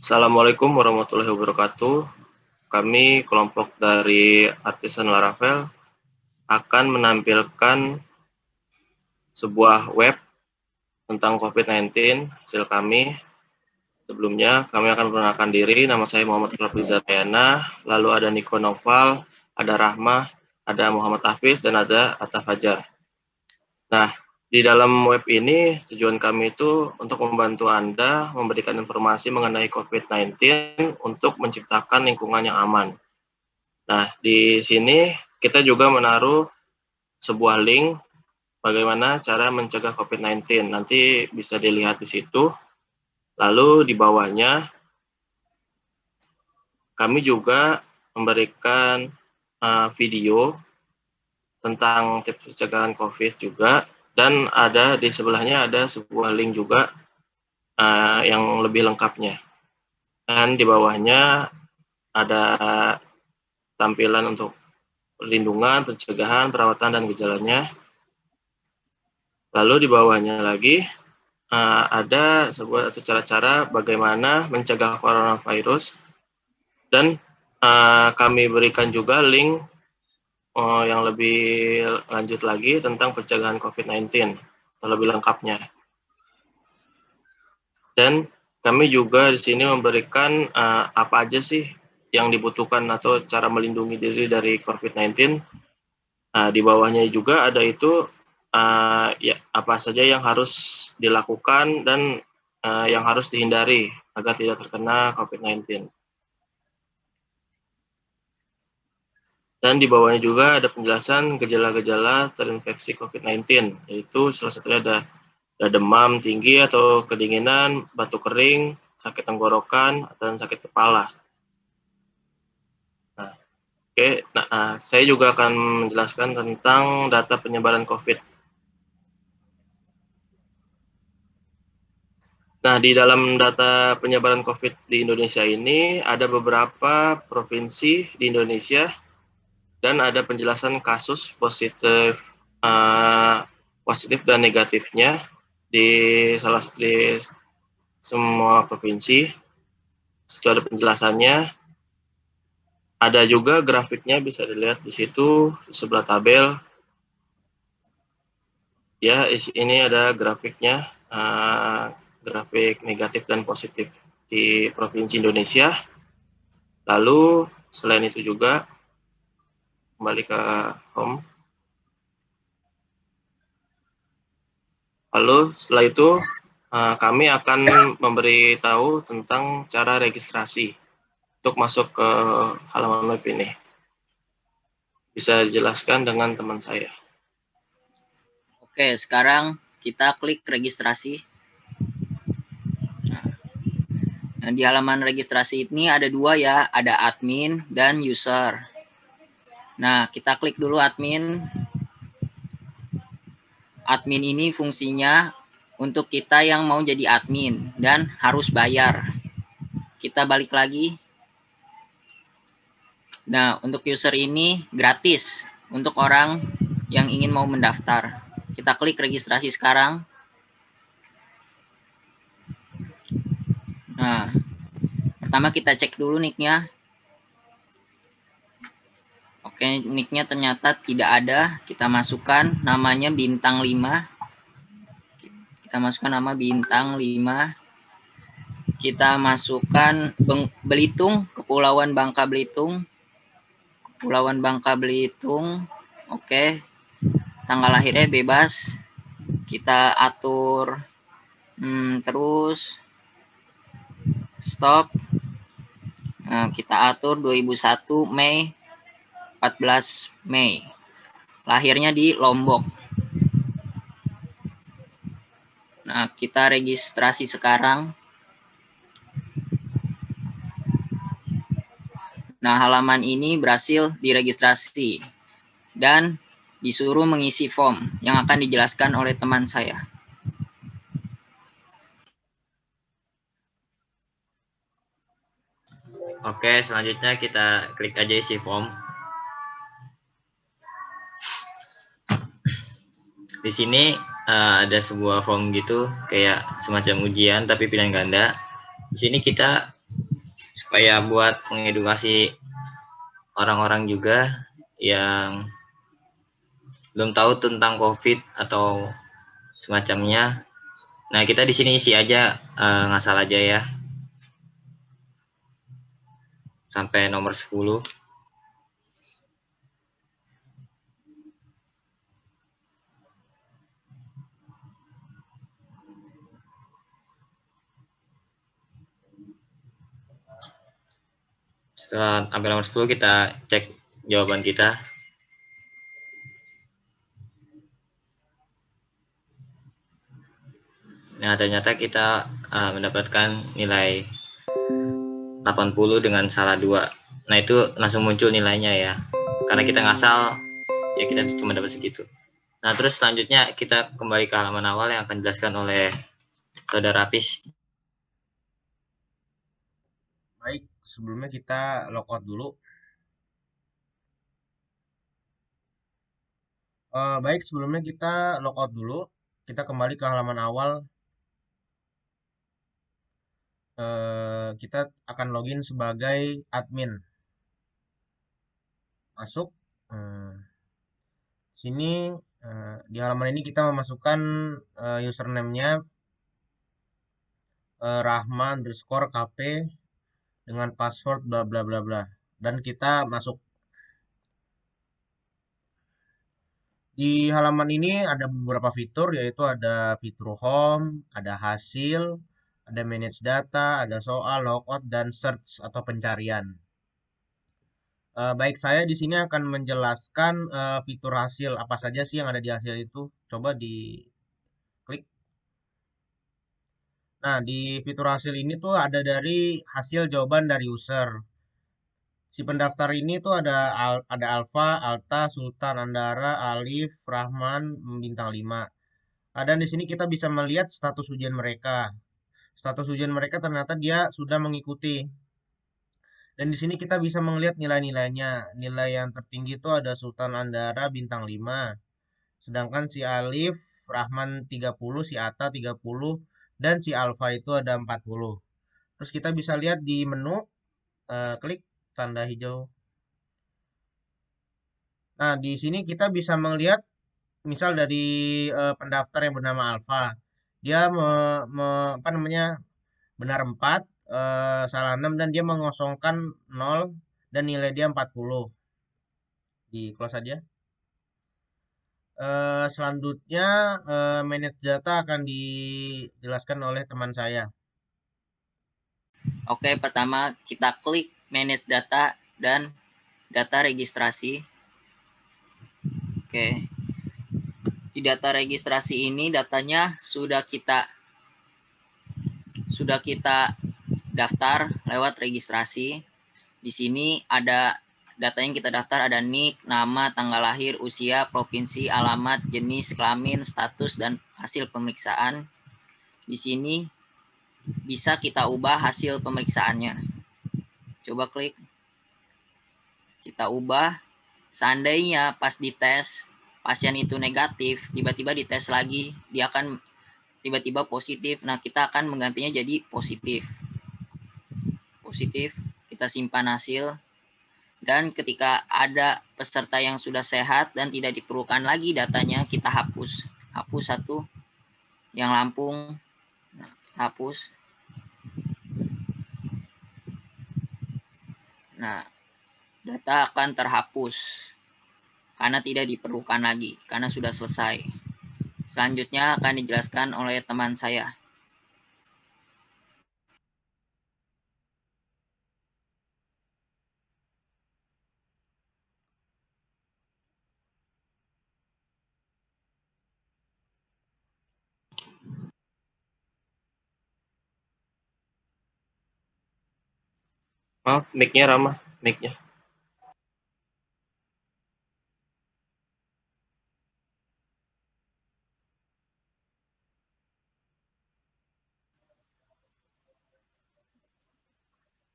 Assalamualaikum warahmatullahi wabarakatuh. Kami kelompok dari Artisan Laravel akan menampilkan sebuah web tentang COVID-19 hasil kami. Sebelumnya kami akan memperkenalkan diri. Nama saya Muhammad Rafizar Rayana, lalu ada Niko Noval, ada Rahmah, ada Muhammad Hafiz, dan ada Atta Fajar. Nah, di dalam web ini tujuan kami itu untuk membantu Anda memberikan informasi mengenai COVID-19 untuk menciptakan lingkungan yang aman. Nah, di sini kita juga menaruh sebuah link bagaimana cara mencegah COVID-19. Nanti bisa dilihat di situ. Lalu di bawahnya kami juga memberikan video tentang tips pencegahan COVID juga. Dan ada di sebelahnya ada sebuah link juga yang lebih lengkapnya. Dan di bawahnya ada tampilan untuk perlindungan, pencegahan, perawatan, dan gejalanya. Lalu di bawahnya lagi ada sebuah cara-cara bagaimana mencegah coronavirus. Dan kami berikan juga link yang lebih lanjut lagi tentang pencegahan COVID-19 atau lebih lengkapnya. Dan kami juga di sini memberikan apa aja sih yang dibutuhkan atau cara melindungi diri dari COVID-19. Di bawahnya juga ada itu ya, apa saja yang harus dilakukan dan yang harus dihindari agar tidak terkena COVID-19. Dan di bawahnya juga ada penjelasan gejala-gejala terinfeksi COVID-19, yaitu salah satunya ada demam tinggi atau kedinginan, batuk kering, sakit tenggorokan, dan sakit kepala. Saya juga akan menjelaskan tentang data penyebaran COVID. Nah, di dalam data penyebaran COVID di Indonesia ini ada beberapa provinsi di Indonesia dan ada penjelasan kasus positif dan negatifnya di semua provinsi. Itu ada penjelasannya. Ada juga grafiknya, bisa dilihat di situ sebelah tabel. Ya, ini ada grafiknya, grafik negatif dan positif di provinsi Indonesia. Lalu selain itu juga kembali ke home. Lalu setelah itu kami akan memberitahu tentang cara registrasi untuk masuk ke halaman web ini. Bisa dijelaskan dengan teman saya. Oke, sekarang kita klik registrasi. Nah, di halaman registrasi ini ada dua ya, ada admin dan user. Nah, kita klik dulu admin. Admin ini fungsinya untuk kita yang mau jadi admin dan harus bayar. Kita balik lagi. Nah, untuk user ini gratis untuk orang yang ingin mau mendaftar. Kita klik registrasi sekarang. Nah, pertama kita cek dulu nicknya. Oke, nicknya ternyata tidak ada. Kita masukkan namanya Bintang 5. Kita masukkan nama Bintang 5. Kita masukkan Belitung, Kepulauan Bangka Belitung. Kepulauan Bangka Belitung. Oke. Tanggal lahirnya bebas. Kita atur terus stop. Nah, kita atur 2001 Mei 14 Mei. Lahirnya di Lombok. Nah, kita registrasi sekarang. Nah, halaman ini berhasil diregistrasi dan disuruh mengisi form yang akan dijelaskan oleh teman saya. Oke, selanjutnya kita klik aja isi form. Di sini ada sebuah form gitu, kayak semacam ujian tapi pilihan ganda. Di sini kita supaya buat mengedukasi orang-orang juga yang belum tahu tentang COVID atau semacamnya. Nah, kita di sini isi aja ngasal aja ya. Sampai nomor 10. Setelah sampai nomor 10 kita cek jawaban kita. Nah, ternyata kita mendapatkan nilai 80 dengan salah 2. Nah, itu langsung muncul nilainya ya. Karena kita ngasal, ya kita cuma dapat segitu. Nah, terus selanjutnya kita kembali ke halaman awal yang akan dijelaskan oleh Saudara Apis. Baik, sebelumnya kita logout dulu. Baik, sebelumnya kita logout dulu. Kita kembali ke halaman awal. Kita akan login sebagai admin. Masuk. Sini di halaman ini kita memasukkan username-nya Rahma_KP dengan password bla bla bla bla, dan kita masuk. Di halaman ini ada beberapa fitur, yaitu ada fitur home, ada hasil, ada manage data, ada soal, logout, dan search atau pencarian. Baik, saya di sini akan menjelaskan fitur hasil apa saja sih yang ada di hasil itu. Coba di klik. Nah, di fitur hasil ini tuh ada dari hasil jawaban dari user. Si pendaftar ini tuh ada Alfa, Alta, Sultan, Andara, Alif, Rahman, bintang 5. Dan di sini kita bisa melihat status ujian mereka. Status ujian mereka ternyata dia sudah mengikuti. Dan di sini kita bisa melihat nilai-nilainya. Nilai yang tertinggi itu ada Sultan Andara bintang 5. Sedangkan si Alif, Rahman 30, si Atta 30, dan si Alfa itu ada 40. Terus kita bisa lihat di menu, klik tanda hijau. Nah, di sini kita bisa melihat misal dari pendaftar yang bernama Alfa. Dia apa namanya, benar 4, salah 6, dan dia mengosongkan 0 dan nilai dia 40. Di close saja. Selanjutnya manage data akan dijelaskan oleh teman saya. Oke, pertama kita klik manage data dan data registrasi. Oke. Di data registrasi ini datanya sudah kita daftar lewat registrasi. Di sini ada data yang kita daftar, ada NIK, nama, tanggal lahir, usia, provinsi, alamat, jenis, kelamin, status, dan hasil pemeriksaan. Di sini bisa kita ubah hasil pemeriksaannya. Coba klik. Kita ubah. Seandainya pas dites pasien itu negatif, tiba-tiba dites lagi, dia akan tiba-tiba positif. Nah, kita akan menggantinya jadi positif. Positif, kita simpan hasil. Dan ketika ada peserta yang sudah sehat dan tidak diperlukan lagi datanya, kita hapus. Hapus satu. Yang Lampung, nah, hapus. Nah, data akan terhapus karena tidak diperlukan lagi, karena sudah selesai. Selanjutnya akan dijelaskan oleh teman saya. Maaf, mic-nya Rama, mic-nya.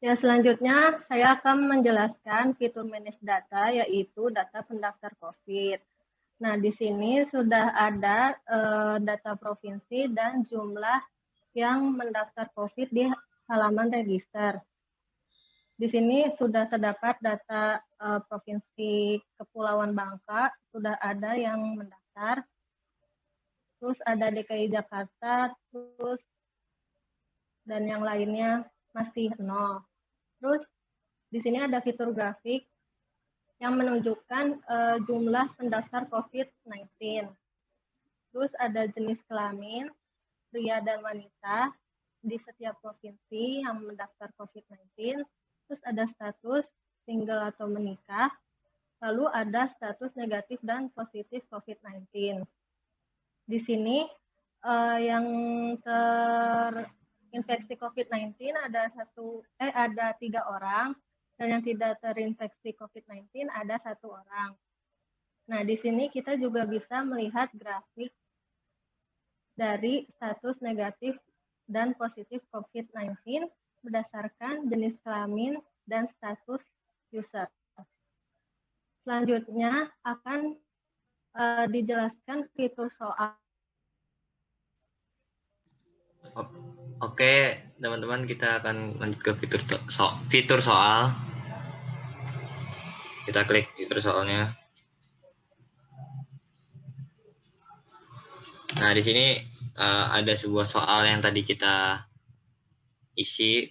Ya, selanjutnya saya akan menjelaskan fitur manage data, yaitu data pendaftar COVID. Nah, di sini sudah ada data provinsi dan jumlah yang mendaftar COVID di halaman register. Di sini sudah terdapat data Provinsi Kepulauan Bangka, sudah ada yang mendaftar. Terus ada DKI Jakarta, terus dan yang lainnya masih 0. Terus di sini ada fitur grafik yang menunjukkan jumlah pendaftar COVID-19. Terus ada jenis kelamin, pria dan wanita di setiap provinsi yang mendaftar COVID-19. Terus ada status single atau menikah. Lalu ada status negatif dan positif COVID-19. Di sini yang terinfeksi COVID-19 ada 3 orang, dan yang tidak terinfeksi COVID-19 ada 1 orang. Nah, di sini kita juga bisa melihat grafik dari status negatif dan positif COVID-19 berdasarkan jenis kelamin dan status user. Selanjutnya akan dijelaskan fitur soal. Oke, teman-teman, kita akan lanjut ke fitur soal. Kita klik fitur soalnya. Nah, di sini ada sebuah soal yang tadi kita isi.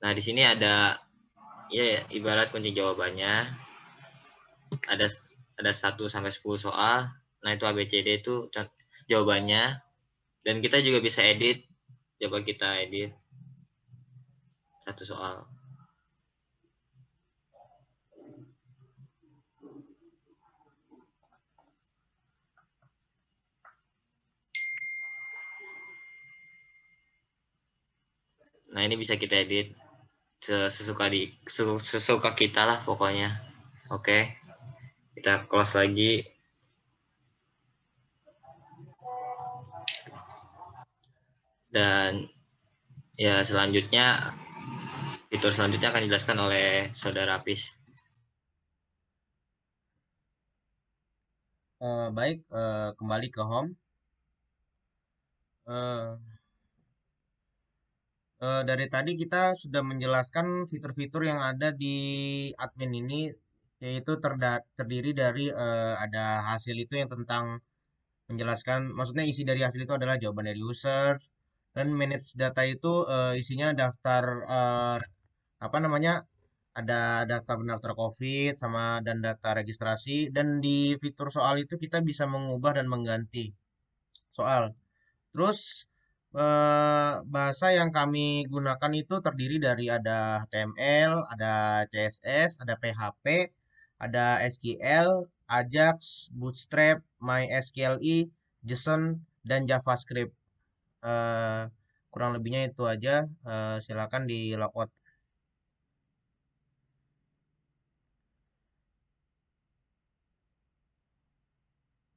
Nah, di sini ada ya ibarat kunci jawabannya. Ada 1 sampai 10 soal. Nah, itu ABCD itu jawabannya. Dan kita juga bisa edit. Coba kita edit 1 soal. Nah, ini bisa kita edit sesuka kita lah pokoknya. Oke. Kita close lagi. Dan ya fitur selanjutnya akan dijelaskan oleh Saudara Apis. Baik, kembali ke home. Dari tadi kita sudah menjelaskan fitur-fitur yang ada di admin ini, yaitu terdiri dari ada hasil itu yang tentang menjelaskan, maksudnya isi dari hasil itu adalah jawaban dari user, dan manage data itu isinya daftar apa namanya, ada data pendaftar COVID dan data registrasi, dan di fitur soal itu kita bisa mengubah dan mengganti soal. Terus bahasa yang kami gunakan itu terdiri dari ada HTML, ada CSS, ada PHP, ada SQL, Ajax, Bootstrap, MySQLi, JSON, dan JavaScript. Eh, Kurang lebihnya itu aja. Silakan di logout.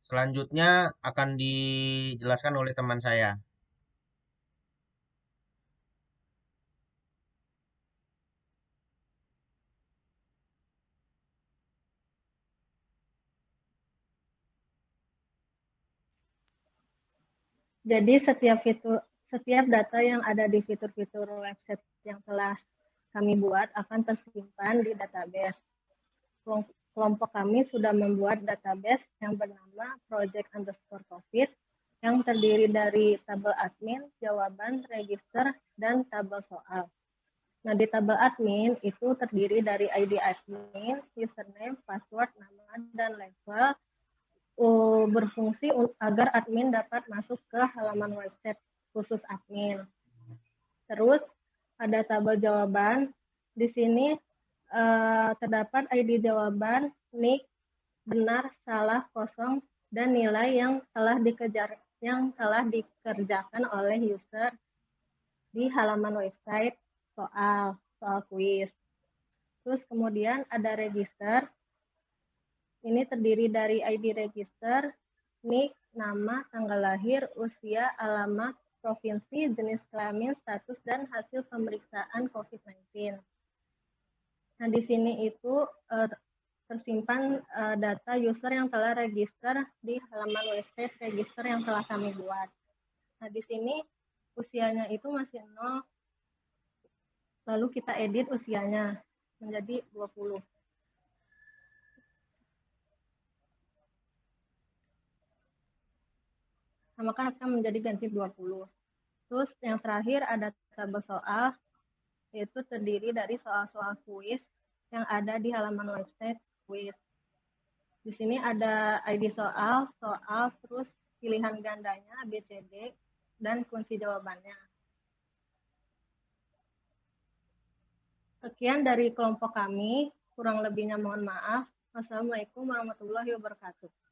Selanjutnya akan dijelaskan oleh teman saya. Jadi setiap data yang ada di fitur-fitur website yang telah kami buat akan tersimpan di database. Kelompok kami sudah membuat database yang bernama project_covid yang terdiri dari tabel admin, jawaban, register, dan tabel soal. Nah, di tabel admin itu terdiri dari ID admin, username, password, nama, dan level, berfungsi agar admin dapat masuk ke halaman website khusus admin. Terus ada tabel jawaban. Di sini terdapat ID jawaban, nick, benar, salah, kosong, dan nilai yang telah dikerjakan oleh user di halaman website soal kuis. Terus kemudian ada register. Ini terdiri dari ID register, nick, nama, tanggal lahir, usia, alamat, provinsi, jenis kelamin, status, dan hasil pemeriksaan COVID-19. Nah, di sini itu tersimpan data user yang telah register di halaman website register yang telah kami buat. Nah, di sini usianya itu masih 0. lalu kita edit usianya menjadi 20. Nah, maka akan menjadi ganti 20. Terus yang terakhir ada tabel soal, yaitu terdiri dari soal-soal kuis yang ada di halaman website kuis. Di sini ada ID soal, terus pilihan gandanya, ABCD, dan kunci jawabannya. Sekian dari kelompok kami, kurang lebihnya mohon maaf. Wassalamualaikum warahmatullahi wabarakatuh.